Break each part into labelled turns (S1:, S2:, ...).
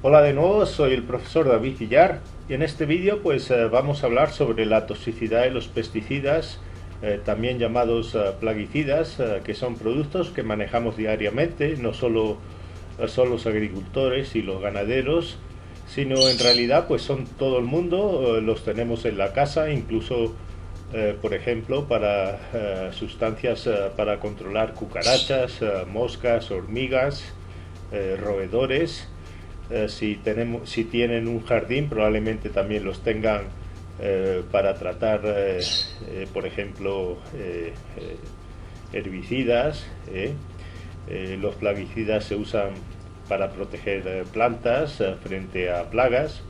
S1: Hola de nuevo, soy el profesor David Villar y en este vídeo vamos a hablar sobre la toxicidad de los pesticidas, también llamados plaguicidas, que son productos que manejamos diariamente, no solo son los agricultores y los ganaderos, sino en realidad pues son todo el mundo, los tenemos en la casa, incluso por ejemplo para sustancias para controlar cucarachas, moscas, hormigas, roedores. Si tienen un jardín, probablemente también los tengan para tratar, por ejemplo, herbicidas. Los plaguicidas se usan para proteger plantas frente a plagas.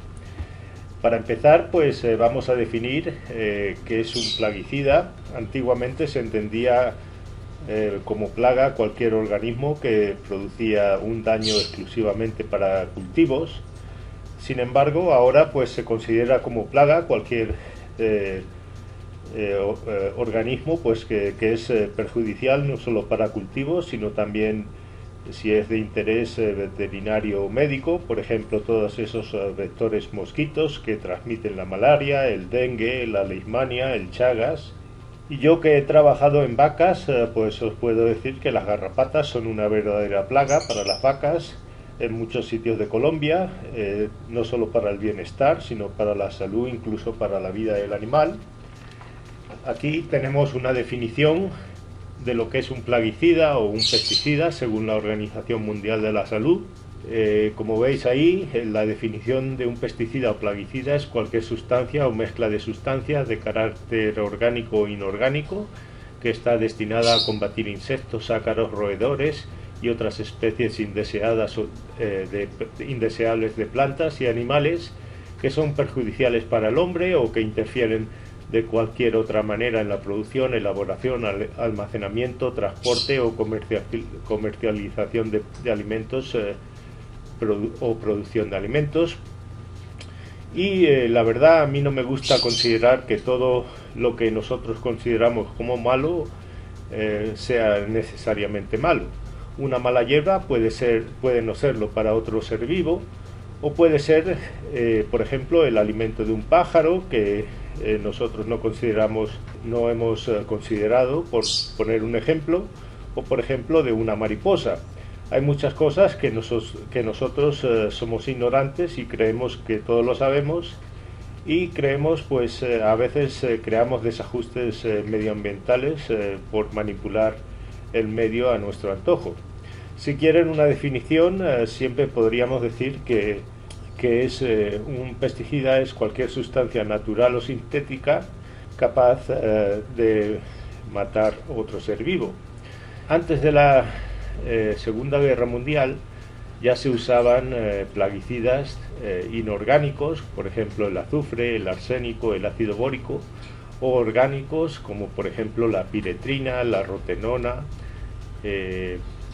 S1: Para empezar, vamos a definir qué es un plaguicida. Antiguamente se entendía como plaga cualquier organismo que producía un daño exclusivamente para cultivos. Sin embargo, ahora se considera como plaga cualquier organismo que es perjudicial no solo para cultivos, sino también si es de interés veterinario o médico, por ejemplo todos esos vectores mosquitos que transmiten la malaria, el dengue, la leishmania, el chagas. Y yo que he trabajado en vacas, pues os puedo decir que las garrapatas son una verdadera plaga para las vacas en muchos sitios de Colombia, no solo para el bienestar, sino para la salud, incluso para la vida del animal. Aquí tenemos una definición de lo que es un plaguicida o un pesticida según la Organización Mundial de la Salud. Como veis ahí, la definición de un pesticida o plaguicida es cualquier sustancia o mezcla de sustancias de carácter orgánico o inorgánico que está destinada a combatir insectos, ácaros, roedores y otras especies indeseables de plantas y animales que son perjudiciales para el hombre o que interfieren de cualquier otra manera en la producción, elaboración, almacenamiento, transporte o comercialización de alimentos o producción de alimentos. Y la verdad, a mí no me gusta considerar que todo lo que nosotros consideramos como malo sea necesariamente malo. Una mala hierba puede no serlo para otro ser vivo, o puede ser, por ejemplo, el alimento de un pájaro que nosotros no hemos considerado, por poner un ejemplo, o por ejemplo de una mariposa. Hay muchas cosas que nosotros somos ignorantes y creemos que todo lo sabemos, y creemos a veces creamos desajustes medioambientales por manipular el medio a nuestro antojo. Si quieren una definición, siempre podríamos decir que un pesticida es cualquier sustancia natural o sintética capaz de matar otro ser vivo. Antes de la Segunda Guerra Mundial ya se usaban plaguicidas inorgánicos, por ejemplo el azufre, el arsénico, el ácido bórico, o orgánicos como por ejemplo la piretrina, la rotenona,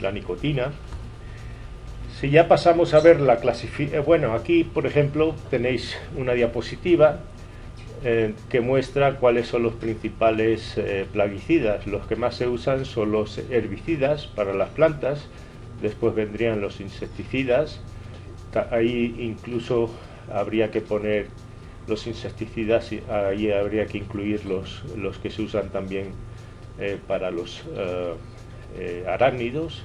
S1: la nicotina. Si ya pasamos a ver la clasificación, bueno, aquí por ejemplo tenéis una diapositiva que muestra cuáles son los principales plaguicidas. Los que más se usan son los herbicidas para las plantas, después vendrían los insecticidas. Ahí incluso habría que poner los insecticidas, y ahí habría que incluir los que se usan también para los arácnidos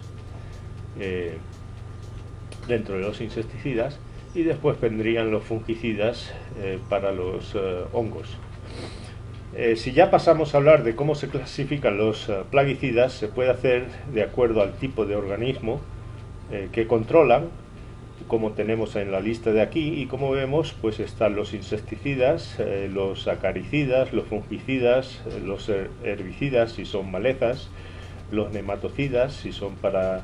S1: dentro de los insecticidas, y después vendrían los fungicidas para los hongos. Si ya pasamos a hablar de cómo se clasifican los plaguicidas, se puede hacer de acuerdo al tipo de organismo que controlan, como tenemos en la lista de aquí, y como vemos están los insecticidas, los acaricidas, los fungicidas, los herbicidas si son malezas, los nematocidas si son para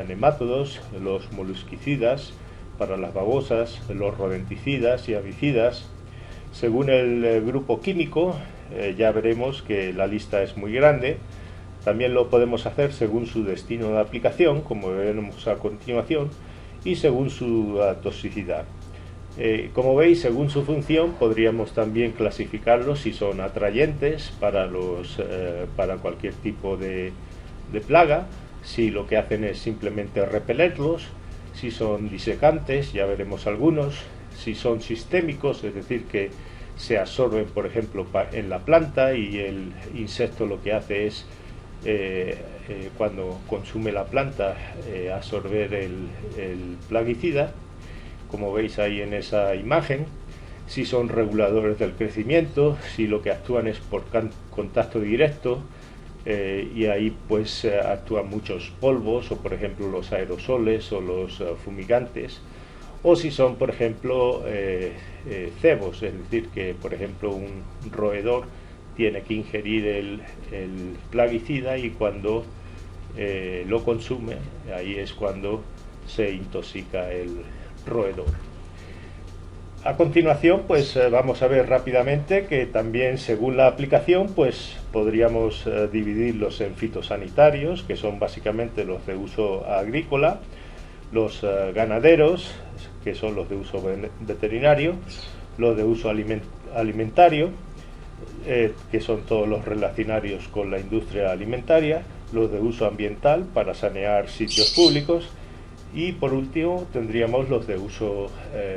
S1: nemátodos, los molusquicidas para las babosas, los rodenticidas y avicidas. Según el grupo químico, ya veremos que la lista es muy grande. También lo podemos hacer según su destino de aplicación, como veremos a continuación, y según su toxicidad. Como veis, según su función, podríamos también clasificarlos si son atrayentes para cualquier tipo de plaga, si lo que hacen es simplemente repelerlos, si son disecantes, ya veremos algunos, si son sistémicos, es decir, que se absorben, por ejemplo, en la planta y el insecto lo que hace es, cuando consume la planta, absorber el plaguicida, como veis ahí en esa imagen. Si son reguladores del crecimiento, si lo que actúan es por contacto directo, y ahí pues actúan muchos polvos, o por ejemplo los aerosoles o los fumigantes, o si son, por ejemplo, cebos, es decir, que por ejemplo un roedor tiene que ingerir el plaguicida, y cuando lo consume, ahí es cuando se intoxica el roedor. A continuación, pues vamos a ver rápidamente que también, según la aplicación, pues podríamos dividirlos en fitosanitarios, que son básicamente los de uso agrícola, los ganaderos, que son los de uso veterinario, los de uso alimentario, que son todos los relacionarios con la industria alimentaria, los de uso ambiental para sanear sitios públicos, y por último tendríamos los de uso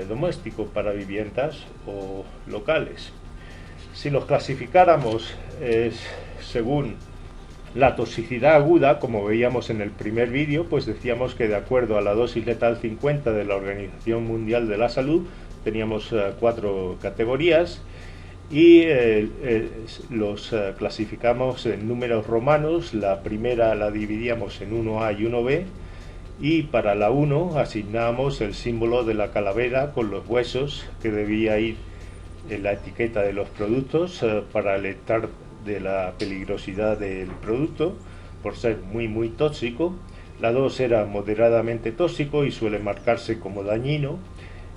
S1: doméstico para viviendas o locales. Si los clasificáramos según la toxicidad aguda, como veíamos en el primer vídeo, pues decíamos que de acuerdo a la dosis letal 50 de la Organización Mundial de la Salud teníamos 4 categorías, y los clasificamos en números romanos. La primera la dividíamos en 1A y 1B, y para la 1 asignamos el símbolo de la calavera con los huesos, que debía ir en la etiqueta de los productos para alertar de la peligrosidad del producto por ser muy tóxico. La 2 era moderadamente tóxico y suele marcarse como dañino.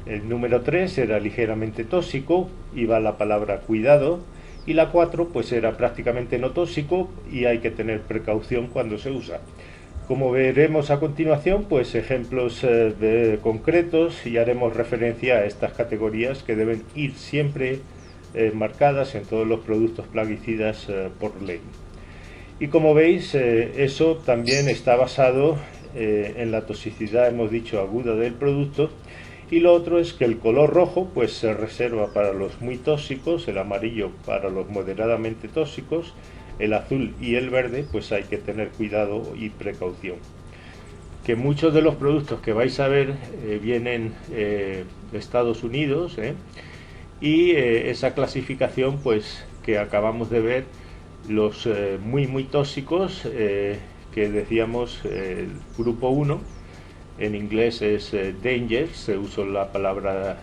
S1: El número 3 era ligeramente tóxico, iba la palabra cuidado, y la 4 pues era prácticamente no tóxico y hay que tener precaución cuando se usa. Como veremos a continuación, pues ejemplos concretos, y haremos referencia a estas categorías que deben ir siempre marcadas en todos los productos plaguicidas por ley. Y como veis, eso también está basado en la toxicidad, hemos dicho, aguda del producto. Y lo otro es que el color rojo pues se reserva para los muy tóxicos, el amarillo para los moderadamente tóxicos, el azul y el verde pues hay que tener cuidado y precaución. Que muchos de los productos que vais a ver vienen de Estados Unidos, y esa clasificación pues que acabamos de ver, los muy tóxicos, que decíamos el grupo 1, en inglés es danger, se usa la palabra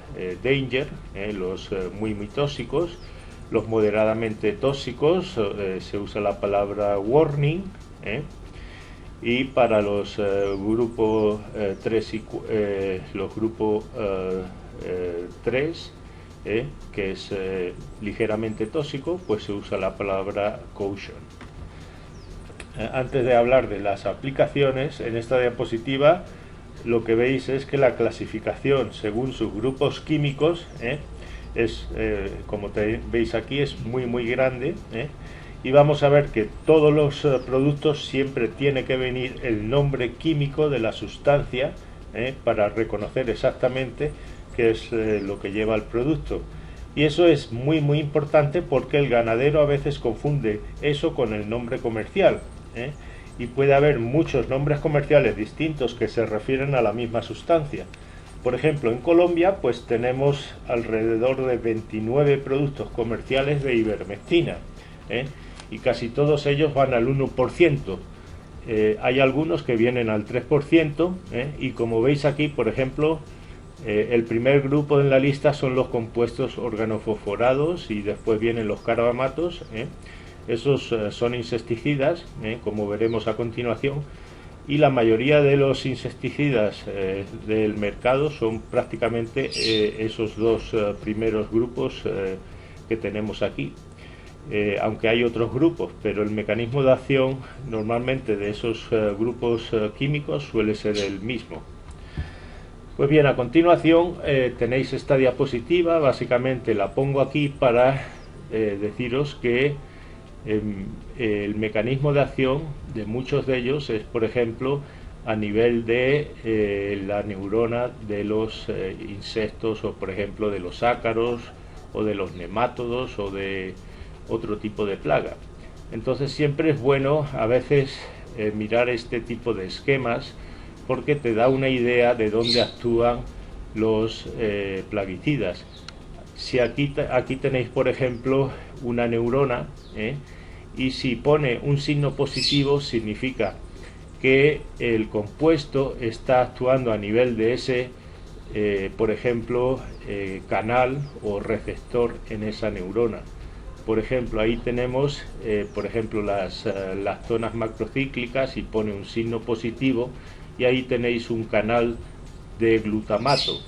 S1: danger, los muy tóxicos. Los moderadamente tóxicos se usa la palabra warning, y para los grupos 3 y los grupos 3, que es ligeramente tóxico, pues se usa la palabra caution. Antes de hablar de las aplicaciones, en esta diapositiva lo que veis es que la clasificación según sus grupos químicos es, como veis aquí, es muy grande, y vamos a ver que todos los productos siempre tiene que venir el nombre químico de la sustancia para reconocer exactamente qué es lo que lleva el producto. Y eso es muy importante, porque el ganadero a veces confunde eso con el nombre comercial, y puede haber muchos nombres comerciales distintos que se refieren a la misma sustancia. Por ejemplo, en Colombia pues tenemos alrededor de 29 productos comerciales de ivermectina, y casi todos ellos van al 1%. Hay algunos que vienen al 3%, y como veis aquí, por ejemplo, el primer grupo en la lista son los compuestos organofosforados, y después vienen los carbamatos. Esos son insecticidas, como veremos a continuación, y la mayoría de los insecticidas del mercado son prácticamente esos dos primeros grupos que tenemos aquí. Aunque hay otros grupos, pero el mecanismo de acción normalmente de esos grupos químicos suele ser el mismo. Pues bien, a continuación tenéis esta diapositiva. Básicamente la pongo aquí para deciros que el mecanismo de acción de muchos de ellos es, por ejemplo, a nivel de la neurona de los insectos, o por ejemplo de los ácaros o de los nemátodos o de otro tipo de plaga. Entonces siempre es bueno a veces mirar este tipo de esquemas, porque te da una idea de dónde actúan los plaguicidas. Si aquí tenéis, por ejemplo, una neurona, y si pone un signo positivo, significa que el compuesto está actuando a nivel de ese, por ejemplo, canal o receptor en esa neurona. Por ejemplo, ahí tenemos, por ejemplo, las zonas macrocíclicas, y pone un signo positivo, y ahí tenéis un canal de glutamato.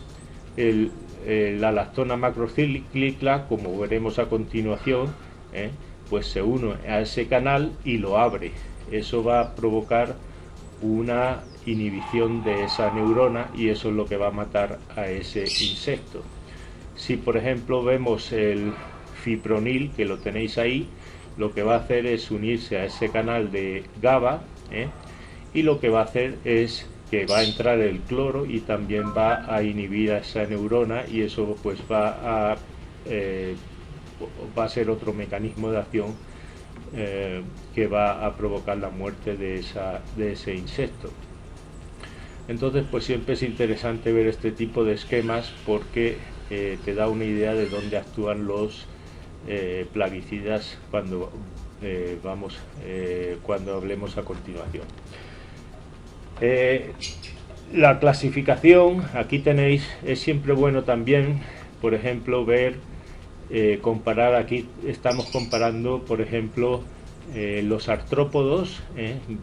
S1: La lactona macrocíclica, como veremos a continuación, pues se une a ese canal y lo abre. Eso va a provocar una inhibición de esa neurona, y eso es lo que va a matar a ese insecto. Si por ejemplo vemos el fipronil, que lo tenéis ahí, lo que va a hacer es unirse a ese canal de GABA, y lo que va a hacer es que va a entrar el cloro y también va a inhibir a esa neurona, y eso pues va a ser otro mecanismo de acción que va a provocar la muerte de ese insecto. Entonces pues siempre es interesante ver este tipo de esquemas, porque te da una idea de dónde actúan los plaguicidas cuando hablemos a continuación. La clasificación, aquí tenéis, es siempre bueno también, por ejemplo, ver, comparar. Aquí estamos comparando, por ejemplo, los artrópodos,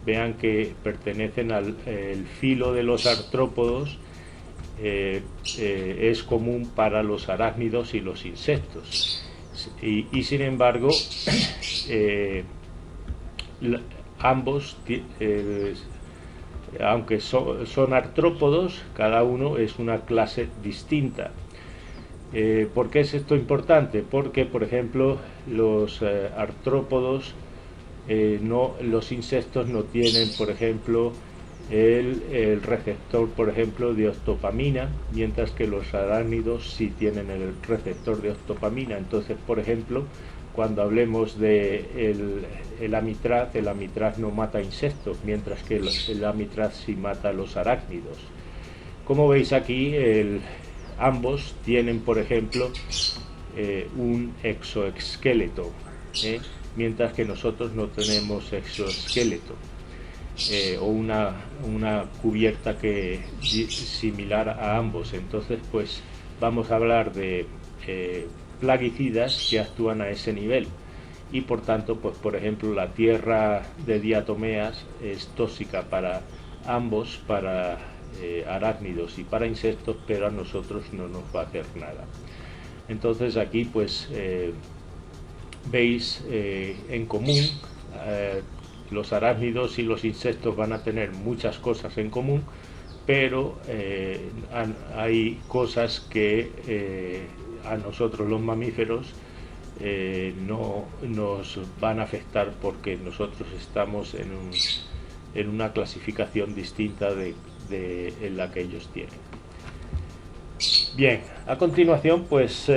S1: vean que pertenecen al filo de los artrópodos. Es común para los arácnidos y los insectos, y sin embargo ambos, aunque son artrópodos, cada uno es una clase distinta. ¿Por qué es esto importante? Porque, por ejemplo, los artrópodos, los insectos no tienen, por ejemplo, el receptor, por ejemplo, de octopamina, mientras que los arácnidos sí tienen el receptor de octopamina. Entonces, por ejemplo, cuando hablemos de el amitraz no mata insectos, mientras que el amitraz sí mata a los arácnidos. Como veis aquí, ambos tienen, por ejemplo, un exoesqueleto, mientras que nosotros no tenemos exoesqueleto, o una cubierta similar a ambos. Entonces pues vamos a hablar de plaguicidas que actúan a ese nivel, y por tanto pues por ejemplo la tierra de diatomeas es tóxica para ambos, para arácnidos y para insectos, pero a nosotros no nos va a hacer nada. Entonces aquí pues veis en común, los arácnidos y los insectos van a tener muchas cosas en común, pero hay cosas que a nosotros los mamíferos no nos van a afectar, porque nosotros estamos en una clasificación distinta de la que ellos tienen. Bien, a continuación pues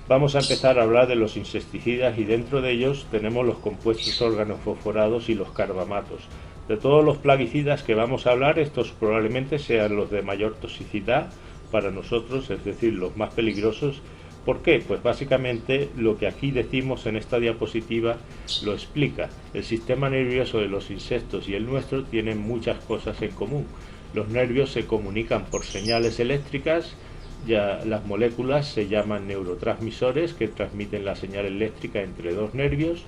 S1: vamos a empezar a hablar de los insecticidas, y dentro de ellos tenemos los compuestos organofosforados y los carbamatos. De todos los plaguicidas que vamos a hablar, estos probablemente sean los de mayor toxicidad para nosotros, es decir, los más peligrosos. ¿Por qué? Pues básicamente lo que aquí decimos en esta diapositiva lo explica. El sistema nervioso de los insectos y el nuestro tienen muchas cosas en común. Los nervios se comunican por señales eléctricas. Ya las moléculas se llaman neurotransmisores, que transmiten la señal eléctrica entre dos nervios.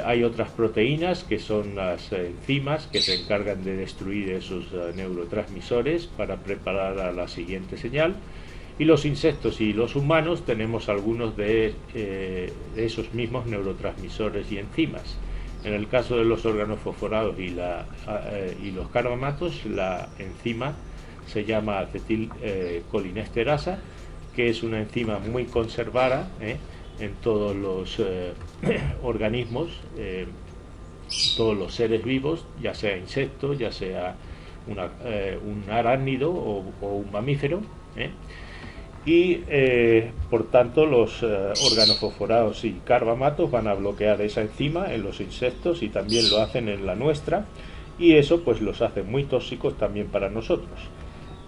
S1: Hay otras proteínas, que son las enzimas, que se encargan de destruir esos neurotransmisores para preparar a la siguiente señal. Y los insectos y los humanos tenemos algunos de esos mismos neurotransmisores y enzimas. En el caso de los organofosforados y los carbamatos, la enzima se llama acetilcolinesterasa, que es una enzima muy conservada en todos los organismos, todos los seres vivos, ya sea insectos, ya sea un arácnido o un mamífero, y por tanto los organofosforados y carbamatos van a bloquear esa enzima en los insectos y también lo hacen en la nuestra, y eso pues los hace muy tóxicos también para nosotros.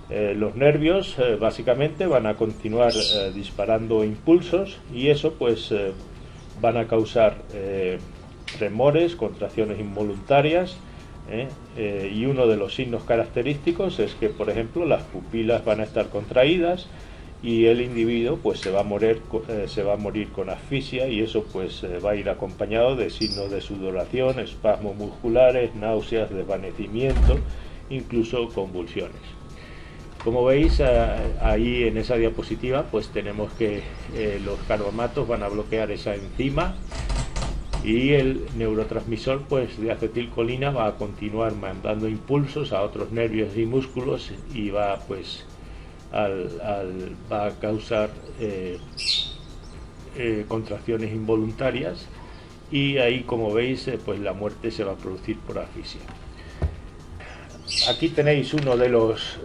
S1: Los nervios básicamente van a continuar disparando impulsos, y eso pues van a causar tremores, contracciones involuntarias, y uno de los signos característicos es que, por ejemplo, las pupilas van a estar contraídas y el individuo pues se va a morir con asfixia, y eso pues va a ir acompañado de signos de sudoración, espasmos musculares, náuseas, desvanecimiento, incluso convulsiones. Como veis ahí en esa diapositiva, pues tenemos que los carbamatos van a bloquear esa enzima, y el neurotransmisor pues de acetilcolina va a continuar mandando impulsos a otros nervios y músculos, y va pues va a causar contracciones involuntarias, y ahí, como veis, pues la muerte se va a producir por asfixia. Aquí tenéis uno de los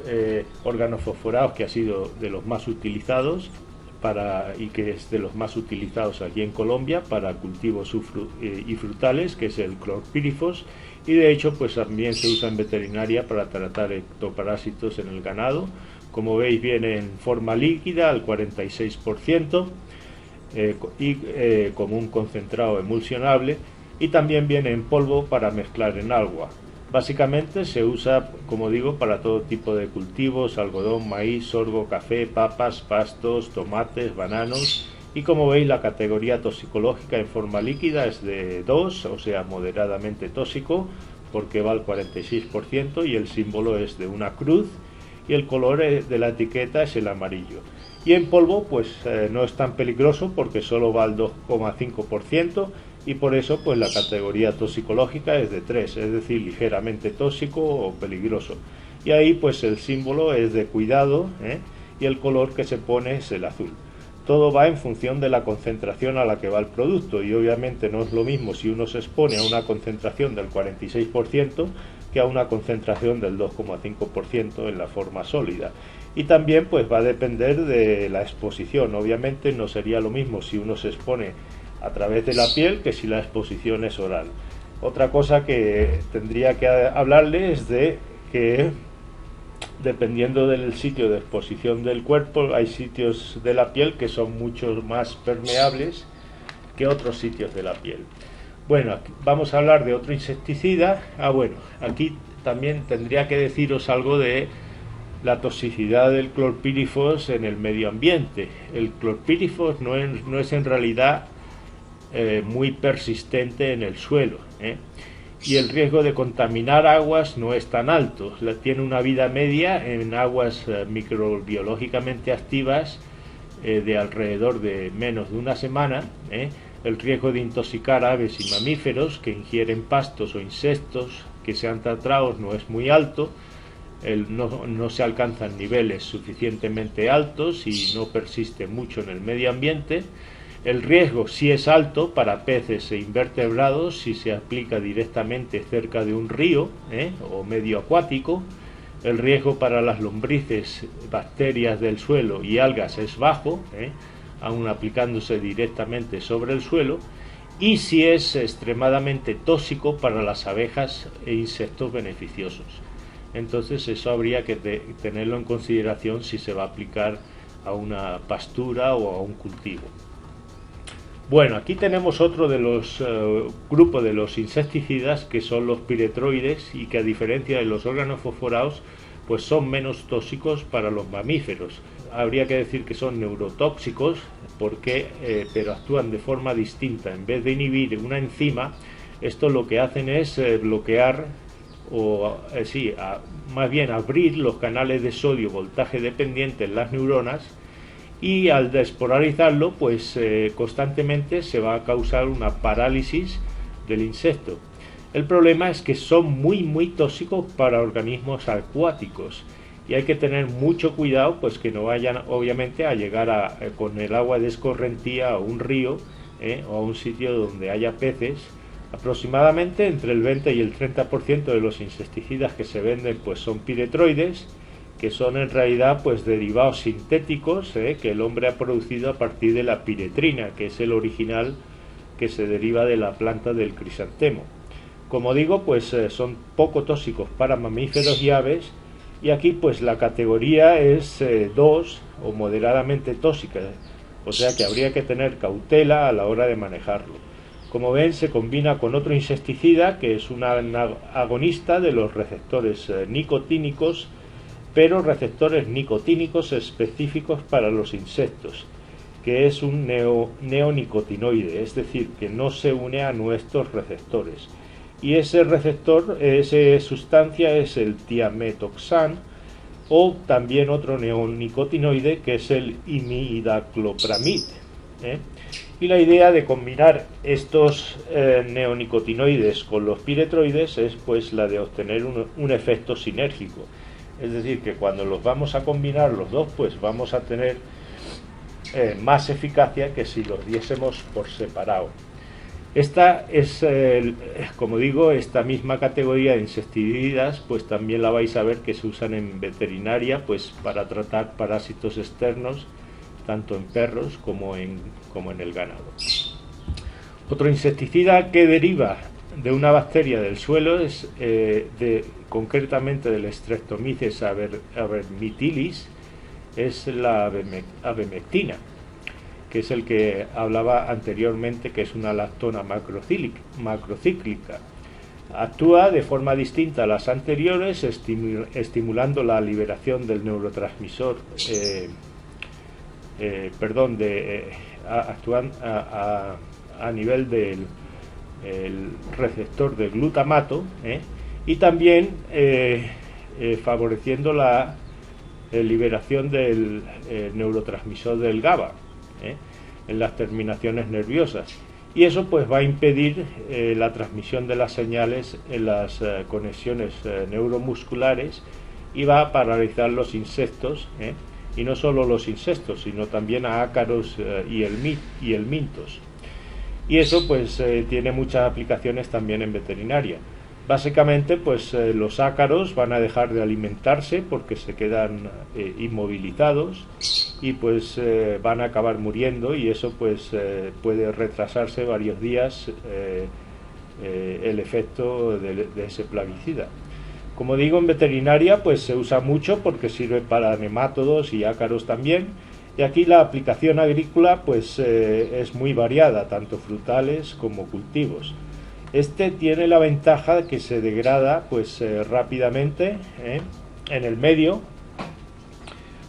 S1: organofosforados que ha sido de los más utilizados y que es de los más utilizados aquí en Colombia para cultivos y frutales, que es el clorpírifos, y de hecho pues también se usa en veterinaria para tratar ectoparásitos en el ganado. Como veis, viene en forma líquida al 46%, como un concentrado emulsionable, y también viene en polvo para mezclar en agua. Básicamente se usa, como digo, para todo tipo de cultivos: algodón, maíz, sorgo, café, papas, pastos, tomates, bananos, y como veis la categoría toxicológica en forma líquida es de 2, o sea, moderadamente tóxico, porque va al 46%, y el símbolo es de una cruz, y el color de la etiqueta es el amarillo. Y en polvo pues no es tan peligroso porque solo va al 2,5%, y por eso pues la categoría toxicológica es de 3, es decir, ligeramente tóxico o peligroso. Y ahí pues el símbolo es de cuidado, y el color que se pone es el azul. Todo va en función de la concentración a la que va el producto, y obviamente no es lo mismo si uno se expone a una concentración del 46% que a una concentración del 2,5% en la forma sólida. Y también pues va a depender de la exposición. Obviamente no sería lo mismo si uno se expone a través de la piel que si la exposición es oral. Otra cosa que tendría que hablarle es de que, dependiendo del sitio de exposición del cuerpo, hay sitios de la piel que son mucho más permeables que otros sitios de la piel. Bueno, aquí vamos a hablar de otro insecticida. Bueno, aquí también tendría que deciros algo de la toxicidad del clorpírifos en el medio ambiente. El clorpírifos no es en realidad muy persistente en el suelo, y el riesgo de contaminar aguas no es tan alto. Tiene una vida media en aguas microbiológicamente activas de alrededor de menos de una semana. El riesgo de intoxicar aves y mamíferos que ingieren pastos o insectos que sean tratados no es muy alto. No se alcanzan niveles suficientemente altos y no persiste mucho en el medio ambiente. El riesgo sí es alto para peces e invertebrados si se aplica directamente cerca de un río o medio acuático. El riesgo para las lombrices, bacterias del suelo y algas es bajo, aún aplicándose directamente sobre el suelo, y si es extremadamente tóxico para las abejas e insectos beneficiosos. Entonces eso habría que tenerlo en consideración si se va a aplicar a una pastura o a un cultivo. Bueno, aquí tenemos otro de los grupos de los insecticidas, que son los piretroides, y que, a diferencia de los organofosforados, pues son menos tóxicos para los mamíferos. Habría que decir que son neurotóxicos pero actúan de forma distinta. En vez de inhibir una enzima, esto lo que hacen es bloquear más bien abrir los canales de sodio voltaje dependiente en las neuronas, y al despolarizarlo pues constantemente se va a causar una parálisis del insecto. El problema es que son muy tóxicos para organismos acuáticos, y hay que tener mucho cuidado pues que no vayan obviamente a llegar con el agua de escorrentía a un río o a un sitio donde haya peces, Aproximadamente entre el 20 y el 30% de los insecticidas que se venden pues son piretroides, que son en realidad pues derivados sintéticos que el hombre ha producido a partir de la piretrina, que es el original que se deriva de la planta del crisantemo. Como digo, pues son poco tóxicos para mamíferos y aves, y aquí pues la categoría es 2 o moderadamente tóxica, o sea que habría que tener cautela a la hora de manejarlo. Como ven, se combina con otro insecticida que es un agonista de los receptores nicotínicos, pero receptores nicotínicos específicos para los insectos, que es un neonicotinoide, es decir, que no se une a nuestros receptores. Y ese receptor, esa sustancia es el tiametoxan, o también otro neonicotinoide que es el imidaclopramid. Y la idea de combinar estos neonicotinoides con los piretroides es pues la de obtener un efecto sinérgico. Es decir, que cuando los vamos a combinar los dos, pues vamos a tener más eficacia que si los diésemos por separado. Esta es, como digo, esta misma categoría de insecticidas, pues también la vais a ver que se usan en veterinaria, pues para tratar parásitos externos, tanto en perros como en el ganado. Otro insecticida que deriva de una bacteria del suelo es concretamente del Streptomyces avermitilis, es la abemectina, que es el que hablaba anteriormente, que es una lactona macrocíclica. Actúa de forma distinta a las anteriores, estimulando la liberación del neurotransmisor, actúan a nivel del receptor de glutamato, y también favoreciendo la liberación del neurotransmisor del GABA en las terminaciones nerviosas, y eso pues va a impedir la transmisión de las señales en las conexiones neuromusculares, y va a paralizar los insectos, y no solo los insectos, sino también a ácaros y helmintos. Y eso pues tiene muchas aplicaciones también en veterinaria. Básicamente pues los ácaros van a dejar de alimentarse porque se quedan inmovilizados, y pues van a acabar muriendo, y eso pues puede retrasarse varios días el efecto de ese plaguicida. Como digo, en veterinaria pues se usa mucho porque sirve para nemátodos y ácaros también, y aquí la aplicación agrícola pues es muy variada, tanto frutales como cultivos. Este tiene la ventaja de que se degrada pues rápidamente en el medio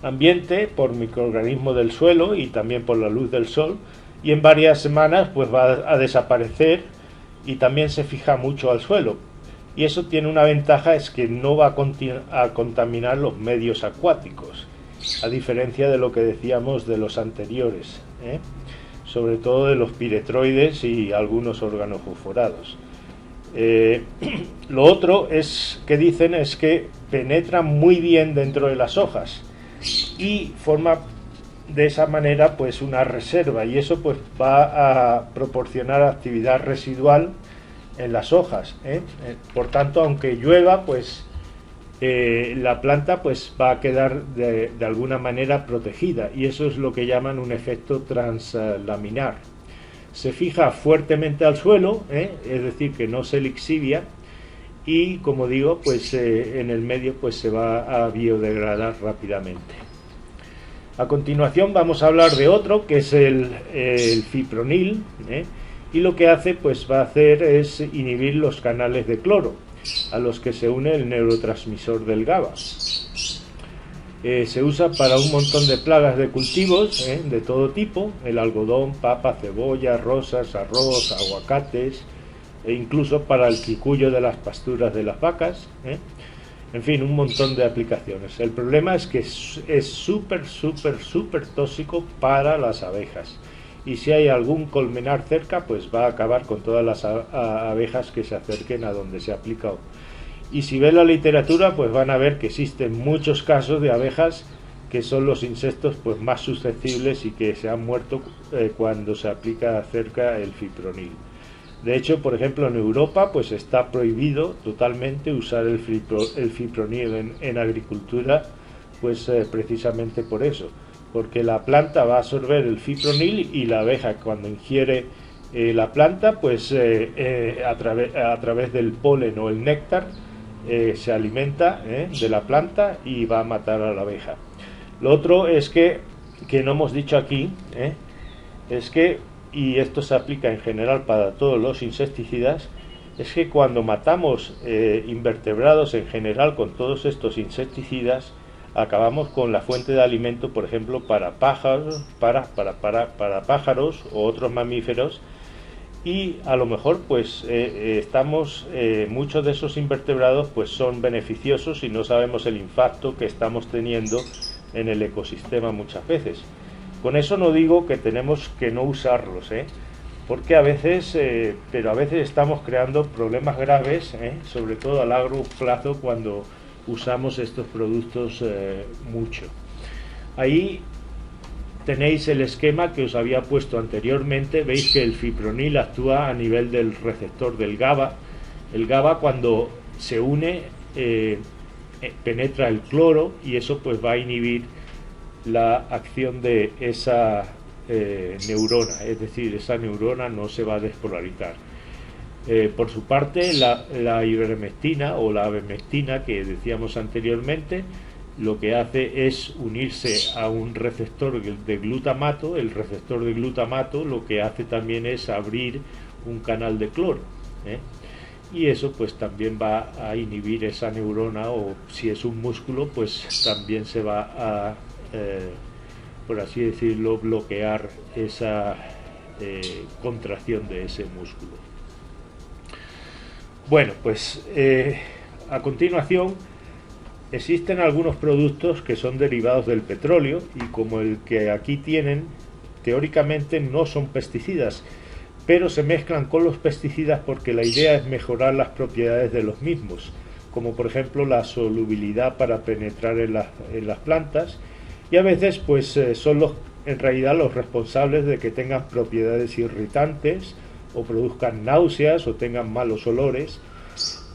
S1: ambiente por microorganismos del suelo y también por la luz del sol, y en varias semanas pues va a desaparecer, y también se fija mucho al suelo, y eso tiene una ventaja, es que no va a contaminar los medios acuáticos, a diferencia de lo que decíamos de los anteriores, sobre todo de los piretroides y algunos organofosforados. Lo otro es que dicen es que penetra muy bien dentro de las hojas y forma de esa manera pues una reserva, y eso pues va a proporcionar actividad residual en las hojas, por tanto, aunque llueva pues la planta pues va a quedar de alguna manera protegida, y eso es lo que llaman un efecto translaminar. Se fija fuertemente al suelo, es decir, que no se lixivia, y como digo pues en el medio pues se va a biodegradar rápidamente. A continuación vamos a hablar de otro, que es el fipronil, y lo que hace pues va a hacer es inhibir los canales de cloro a los que se une el neurotransmisor del GABA. Se usa para un montón de plagas de cultivos de todo tipo: el algodón, papa, cebolla, rosas, arroz, aguacates, e incluso para el quicuyo de las pasturas de las vacas, en fin, un montón de aplicaciones. El problema es que es súper tóxico para las abejas, y si hay algún colmenar cerca pues va a acabar con todas las abejas que se acerquen a donde se ha aplicado. Y si ven la literatura pues van a ver que existen muchos casos de abejas que son los insectos pues más susceptibles y que se han muerto cuando se aplica cerca el fipronil. De hecho, por ejemplo, en Europa pues está prohibido totalmente usar el fipronil en agricultura, pues precisamente por eso, porque la planta va a absorber el fipronil y la abeja cuando ingiere la planta, pues a través del polen o el néctar se alimenta de la planta y va a matar a la abeja. Lo otro es que no hemos dicho aquí, es que, y esto se aplica en general para todos los insecticidas, es que cuando matamos invertebrados en general con todos estos insecticidas, acabamos con la fuente de alimento, por ejemplo, para pájaros, para pájaros o otros mamíferos, y a lo mejor pues muchos de esos invertebrados pues son beneficiosos y no sabemos el impacto que estamos teniendo en el ecosistema muchas veces. Con eso no digo que tenemos que no usarlos, porque a veces estamos creando problemas graves, sobre todo a largo plazo cuando usamos estos productos mucho. Ahí tenéis el esquema que os había puesto anteriormente. Veis que el fipronil actúa a nivel del receptor del GABA. El GABA, cuando se une, penetra el cloro y eso pues va a inhibir la acción de esa neurona, es decir, esa neurona no se va a despolarizar. Por su parte, la ivermectina o la abemectina que decíamos anteriormente, lo que hace es unirse a un receptor de glutamato. El receptor de glutamato lo que hace también es abrir un canal de cloro, y eso pues también va a inhibir esa neurona, o si es un músculo pues también se va a por así decirlo, bloquear esa contracción de ese músculo. Bueno, pues a continuación existen algunos productos que son derivados del petróleo y como el que aquí tienen, teóricamente no son pesticidas, pero se mezclan con los pesticidas porque la idea es mejorar las propiedades de los mismos, como por ejemplo la solubilidad para penetrar en las plantas, y a veces pues son en realidad los responsables de que tengan propiedades irritantes o produzcan náuseas o tengan malos olores,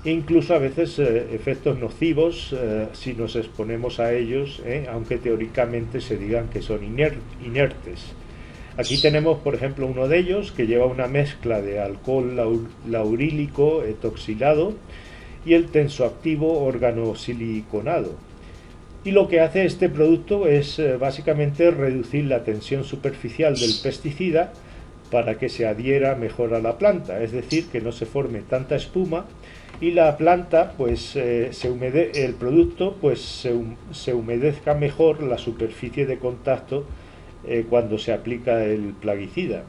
S1: e incluso a veces efectos nocivos si nos exponemos a ellos, aunque teóricamente se digan que son inertes. Aquí tenemos por ejemplo uno de ellos que lleva una mezcla de alcohol laurílico etoxilado y el tensoactivo organosiliconado. Y lo que hace este producto es básicamente reducir la tensión superficial del pesticida para que se adhiera mejor a la planta, es decir, que no se forme tanta espuma y la planta pues el producto pues se humedezca mejor la superficie de contacto cuando se aplica el plaguicida.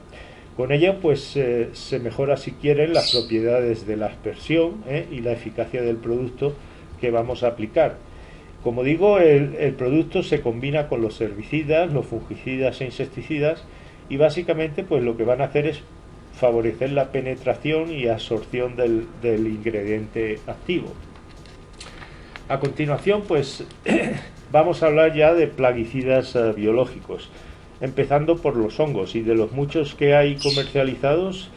S1: Con ello pues se mejora, si quieren, las propiedades de la aspersión y la eficacia del producto que vamos a aplicar. Como digo, el producto se combina con los herbicidas, los fungicidas e insecticidas, y básicamente pues lo que van a hacer es favorecer la penetración y absorción del ingrediente activo. A continuación pues vamos a hablar ya de plaguicidas biológicos, empezando por los hongos, y de los muchos que hay comercializados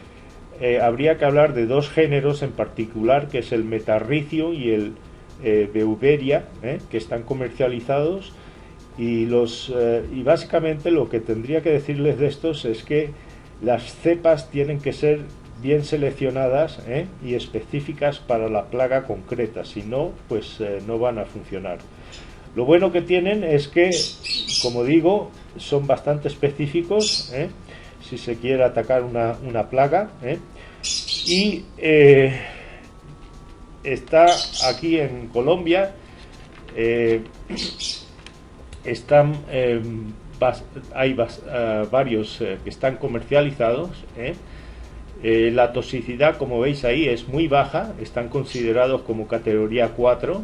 S1: habría que hablar de dos géneros en particular, que es el metarricio y el Beauveria, que están comercializados, y básicamente lo que tendría que decirles de estos es que las cepas tienen que ser bien seleccionadas y específicas para la plaga concreta, si no pues no van a funcionar. Lo bueno que tienen es que, como digo, son bastante específicos si se quiere atacar una plaga, y está aquí en Colombia, hay varios que están comercializados. La toxicidad, como veis ahí, es muy baja, están considerados como categoría 4,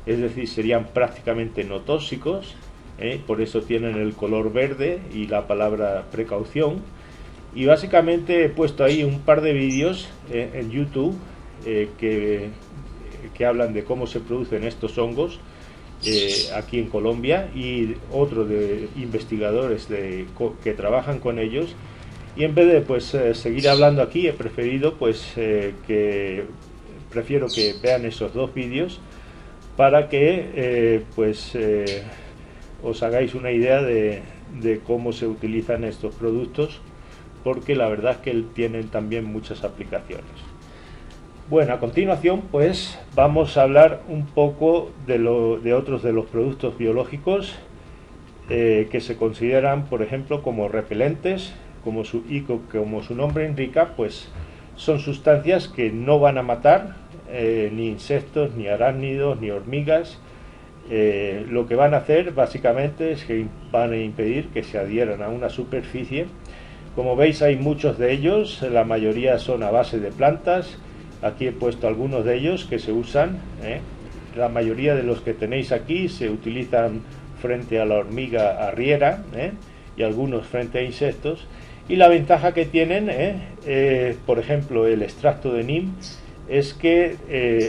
S1: es decir, serían prácticamente no tóxicos, por eso tienen el color verde y la palabra precaución. Y básicamente he puesto ahí un par de vídeos en YouTube que hablan de cómo se producen estos hongos aquí en Colombia, y otro de investigadores que trabajan con ellos, Y en vez de pues seguir hablando aquí, he preferido pues prefiero que vean esos dos vídeos para que os hagáis una idea de cómo se utilizan estos productos, porque la verdad es que tienen también muchas aplicaciones. Bueno, a continuación pues vamos a hablar un poco de otros de los productos biológicos que se consideran, por ejemplo, como repelentes, como su nombre indica, pues son sustancias que no van a matar ni insectos, ni arácnidos, ni hormigas. Lo que van a hacer básicamente es que van a impedir que se adhieran a una superficie. Como veis, hay muchos de ellos, la mayoría son a base de plantas. Aquí he puesto algunos de ellos que se usan. La mayoría de los que tenéis aquí se utilizan frente a la hormiga arriera, y algunos frente a insectos. Y la ventaja que tienen, por ejemplo, el extracto de neem, es que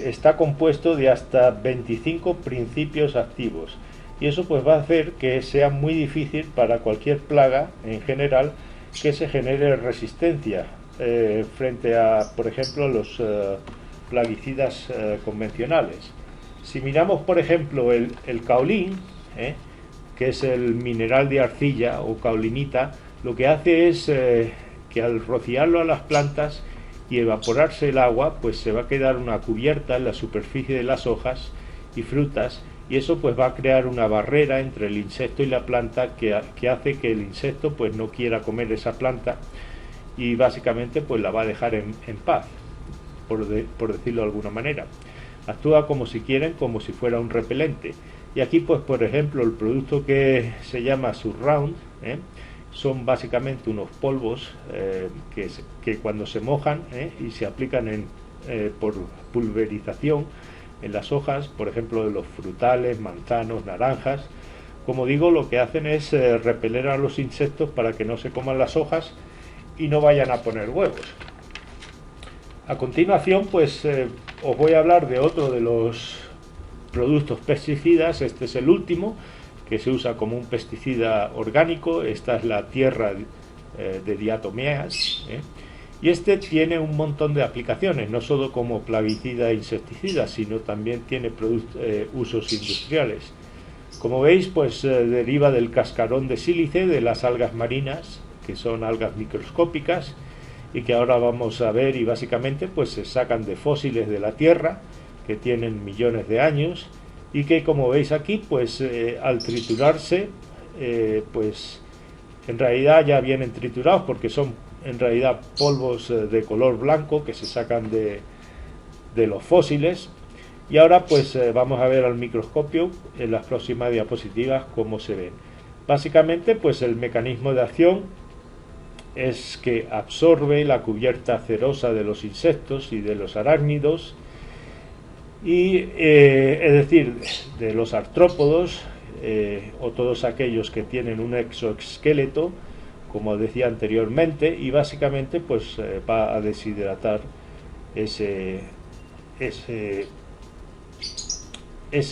S1: está compuesto de hasta 25 principios activos, y eso pues va a hacer que sea muy difícil para cualquier plaga en general que se genere resistencia frente a, por ejemplo, los plaguicidas convencionales. Si miramos, por ejemplo, el caolín, que es el mineral de arcilla o caolinita, lo que hace es que al rociarlo a las plantas y evaporarse el agua, pues se va a quedar una cubierta en la superficie de las hojas y frutas, y eso pues va a crear una barrera entre el insecto y la planta que hace que el insecto pues no quiera comer esa planta, y básicamente pues la va a dejar en paz, por decirlo de alguna manera. Actúa como si fuera un repelente. Y aquí pues por ejemplo el producto que se llama Surround, son básicamente unos polvos que cuando se mojan y se aplican por pulverización en las hojas, por ejemplo de los frutales, manzanos, naranjas, como digo, lo que hacen es repeler a los insectos para que no se coman las hojas y no vayan a poner huevos. A continuación pues os voy a hablar de otro de los productos pesticidas. Este es el último, que se usa como un pesticida orgánico. Esta es la tierra de diatomeas, y este tiene un montón de aplicaciones, no solo como plaguicida e insecticida, sino también tiene usos industriales. Como veis, pues deriva del cascarón de sílice de las algas marinas, que son algas microscópicas y que ahora vamos a ver, y básicamente pues se sacan de fósiles de la tierra que tienen millones de años, y que, como veis aquí, pues al triturarse pues en realidad ya vienen triturados, porque son en realidad polvos de color blanco que se sacan de los fósiles. Y ahora pues vamos a ver al microscopio en las próximas diapositivas cómo se ven. Básicamente pues el mecanismo de acción es que absorbe la cubierta cerosa de los insectos y de los arácnidos, y es decir, de los artrópodos o todos aquellos que tienen un exoesqueleto, como decía anteriormente, y básicamente pues va a deshidratar ese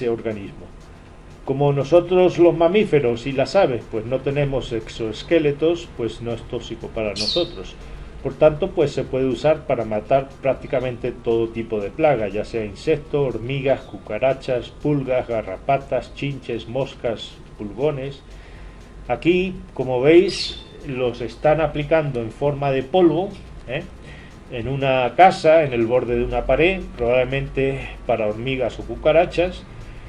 S1: organismo. Como nosotros los mamíferos y las aves pues no tenemos exoesqueletos, pues no es tóxico para nosotros. Por tanto, pues se puede usar para matar prácticamente todo tipo de plaga, ya sea insectos, hormigas, cucarachas, pulgas, garrapatas, chinches, moscas, pulgones. Aquí, como veis, los están aplicando en forma de polvo, en una casa, en el borde de una pared, probablemente para hormigas o cucarachas,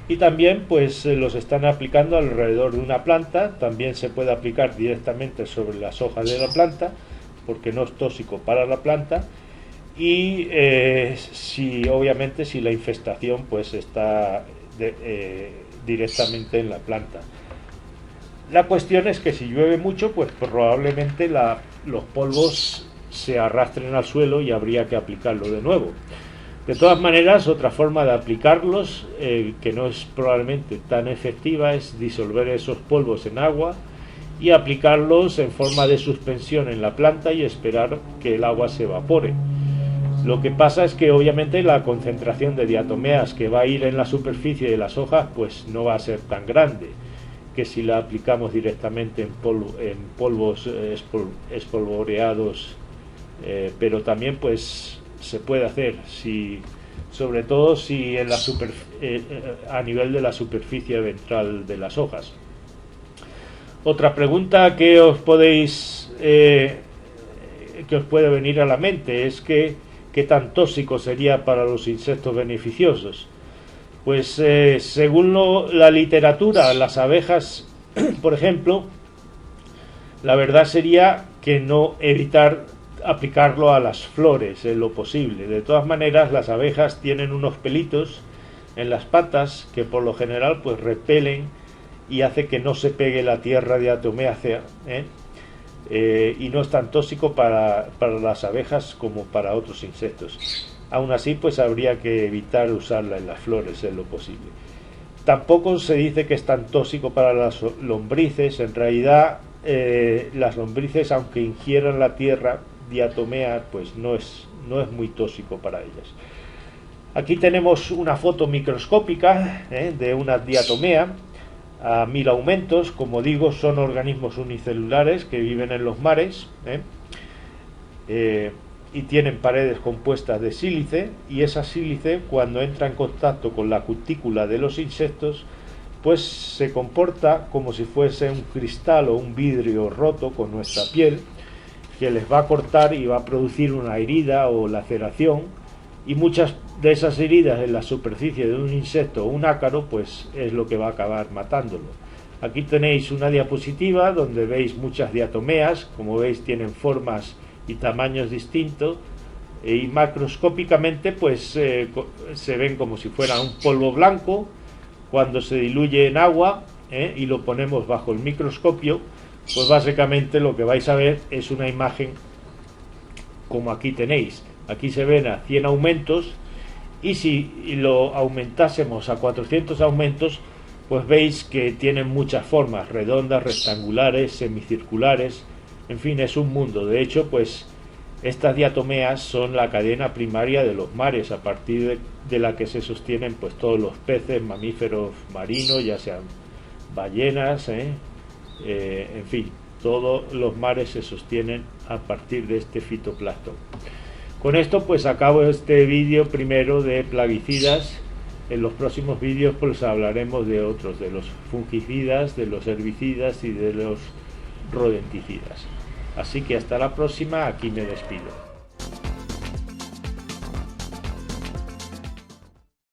S1: y también pues los están aplicando alrededor de una planta. También se puede aplicar directamente sobre las hojas de la planta, porque no es tóxico para la planta, y obviamente si la infestación pues está directamente en la planta. La cuestión es que si llueve mucho, pues probablemente los polvos se arrastren al suelo y habría que aplicarlo de nuevo. De todas maneras, otra forma de aplicarlos, que no es probablemente tan efectiva, es disolver esos polvos en agua y aplicarlos en forma de suspensión en la planta y esperar que el agua se evapore. Lo que pasa es que obviamente la concentración de diatomeas que va a ir en la superficie de las hojas pues no va a ser tan grande. que si la aplicamos directamente en polvos espolvoreados, pero también pues se puede hacer, sobre todo si en a nivel de la superficie ventral de las hojas. Otra pregunta que os puede venir a la mente es qué tan tóxico sería para los insectos beneficiosos. Pues según la literatura, las abejas, por ejemplo, la verdad sería que no evitar aplicarlo a las flores en lo posible. De todas maneras, las abejas tienen unos pelitos en las patas que por lo general pues repelen y hace que no se pegue la tierra diatomeácea, y no es tan tóxico para las abejas como para otros insectos. Aún así, pues habría que evitar usarla en las flores en lo posible. Tampoco se dice que es tan tóxico para las lombrices. En realidad, las lombrices, aunque ingieran la tierra diatomea, pues no es muy tóxico para ellas. Aquí tenemos una foto microscópica de una diatomea a 1000 aumentos. Como digo, son organismos unicelulares que viven en los mares, y tienen paredes compuestas de sílice, y esa sílice, cuando entra en contacto con la cutícula de los insectos, pues se comporta como si fuese un cristal o un vidrio roto con nuestra piel, que les va a cortar y va a producir una herida o laceración, y muchas de esas heridas en la superficie de un insecto o un ácaro pues es lo que va a acabar matándolo. Aquí tenéis una diapositiva donde veis muchas diatomeas. Como veis, tienen formas y tamaños distintos, y macroscópicamente pues se ven como si fuera un polvo blanco. Cuando se diluye en agua y lo ponemos bajo el microscopio, pues básicamente lo que vais a ver es una imagen como aquí tenéis. Aquí se ven a 100 aumentos, y si lo aumentásemos a 400 aumentos, pues veis que tienen muchas formas: redondas, rectangulares, semicirculares, en fin, es un mundo. De hecho, pues estas diatomeas son la cadena primaria de los mares, a partir de la que se sostienen pues todos los peces, mamíferos marinos, ya sean ballenas, en fin, todos los mares se sostienen a partir de este fitoplancton. Con esto pues acabo este vídeo primero de plaguicidas. En los próximos vídeos pues hablaremos de otros, de los fungicidas, de los herbicidas y de los rodenticidas. Así que hasta la próxima, aquí me despido.